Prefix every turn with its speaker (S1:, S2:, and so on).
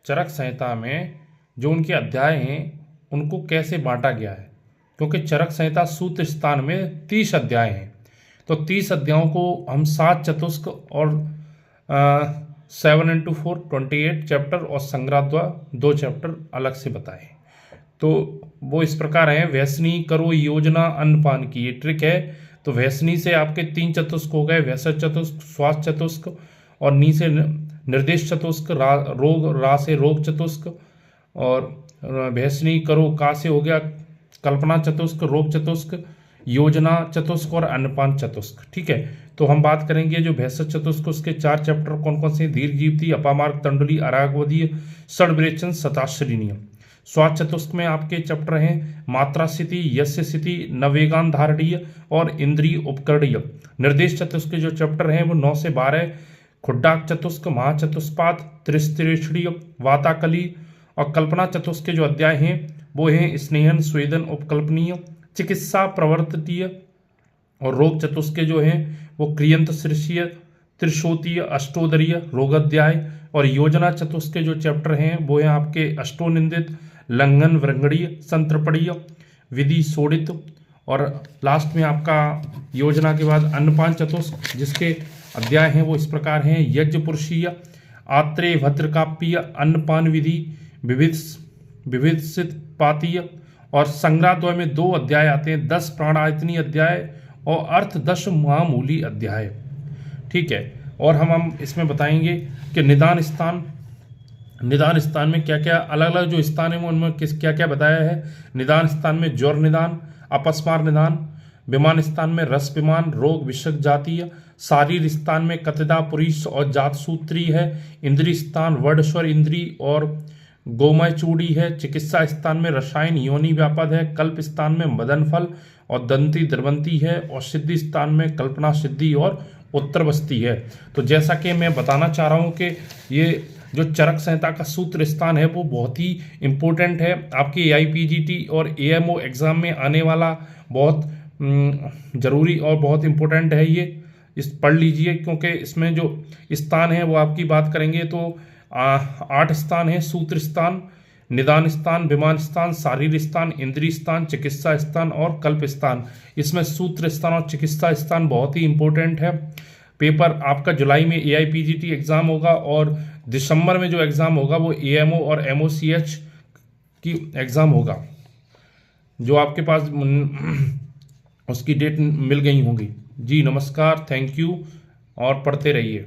S1: चरक संहिता में जो उनके अध्याय हैं उनको कैसे बांटा गया है, क्योंकि चरक संहिता सूत्र स्थान में 30 अध्याय हैं। तो 30 अध्यायों को हम 7 चतुष्क और 7 × 4 28 चैप्टर और संग्रह 2 चैप्टर अलग से बताए। तो वो इस प्रकार है, व्यसनी करो योजना अन्नपान की, ये ट्रिक है। तो व्यसनी से आपके 3 चतुष्क हो गए, व्यसन चतुष्क, श्वास चतुष्क, और नी से निर्देश चतुष्क, रोग रा से रोग चतुष्क, और व्यसनी करो का से हो गया कल्पना चतुष्क, रोग चतुष्क, योजना चतुष्क और अन्नपान चतुष्क। ठीक है, तो हम बात करेंगे जो भेषज चतुष्क उसके 4 चैप्टर कौन कौन से, दीर्घजीवती, अपामार्ग, तंडुली, अरागवदीय, षड्विरेचन, शताश्चर्यनीय। स्वाद चतुष्क में आपके चैप्टर हैं मात्रा स्थिति, यस्य स्थिति, नवेगान धारणीय और इंद्रिय उपकरणीय। निर्देश चतुष्क के जो चैप्टर हैं वो 9 से 12, खुड्डाक चतुष्क, महाचतुष्पाद, त्रिस्त्रेषणीय, वाताकली, और कल्पना चतुष्क के जो अध्याय हैं वो हैं स्नेहन, स्वेदन, उपकल्पनीय, चिकित्सा, प्रवर्तनीय, और रोग चतुष्क के जो हैं वो क्रियंत शीर्षीय, त्रिशोतीय, अष्टोदरीय, रोगाध्याय, और योजना चतुष्क के जो चैप्टर हैं वो हैं आपके अष्टोनिंदित, लंघन, वृंगणीय, संतर्पणीय, विधि, शोणित, और लास्ट में आपका योजना के बाद अन्नपान चतुष्क जिसके अध्याय हैं वो इस प्रकार हैं, यज्ञ पुरुषीय, आत्रेय, भद्रकाप्यय, अन्नपान विधि, विविधसित पातीय, और संग्रह में 2 अध्याय आते हैं, 10 प्राणायतनीय अध्याय और अर्थ 10 महामूली अध्याय। ठीक है, और हम इसमें बताएंगे कि निदान स्थान में क्या क्या अलग अलग जो स्थान है वो उनमें क्या क्या बताया है। निदान स्थान में ज्वर निदान, अपस्मार निदान, विमान स्थान में रस विमान, रोग विषक जातीय, शारीर स्थान में कतिदा पुरुष और जात सूत्री है, इंद्रिय स्थान वर्णस्वर इंद्री और गोमय चूड़ी है, चिकित्सा स्थान में रसायन योनि व्यापद है, कल्प स्थान में मदन फल और दंती द्रवंती है, और सिद्धि स्थान में कल्पना सिद्धि और उत्तर बस्ती है। तो जैसा कि मैं बताना चाह रहा हूँ कि ये जो चरक संहिता का सूत्र स्थान है वो बहुत ही इम्पोर्टेंट है, आपके AIPGT और AMO एग्जाम में आने वाला बहुत जरूरी और बहुत इम्पोर्टेंट है। ये इस पढ़ लीजिए, क्योंकि इसमें जो स्थान है वो आपकी बात करेंगे तो 8 स्थान है, सूत्र स्थान, निदान स्थान, विमान स्थान, शारीर स्थान, इंद्रिय स्थान, चिकित्सा स्थान और कल्प स्थान। इसमें सूत्र स्थान और चिकित्सा स्थान बहुत ही इंपॉर्टेंट है। पेपर आपका जुलाई में AIPGT एग्जाम होगा और दिसंबर में जो एग्जाम होगा वो AMO और MOCH की एग्जाम होगा, जो आपके पास उसकी डेट मिल गई होंगी। जी नमस्कार, थैंक यू, और पढ़ते रहिए।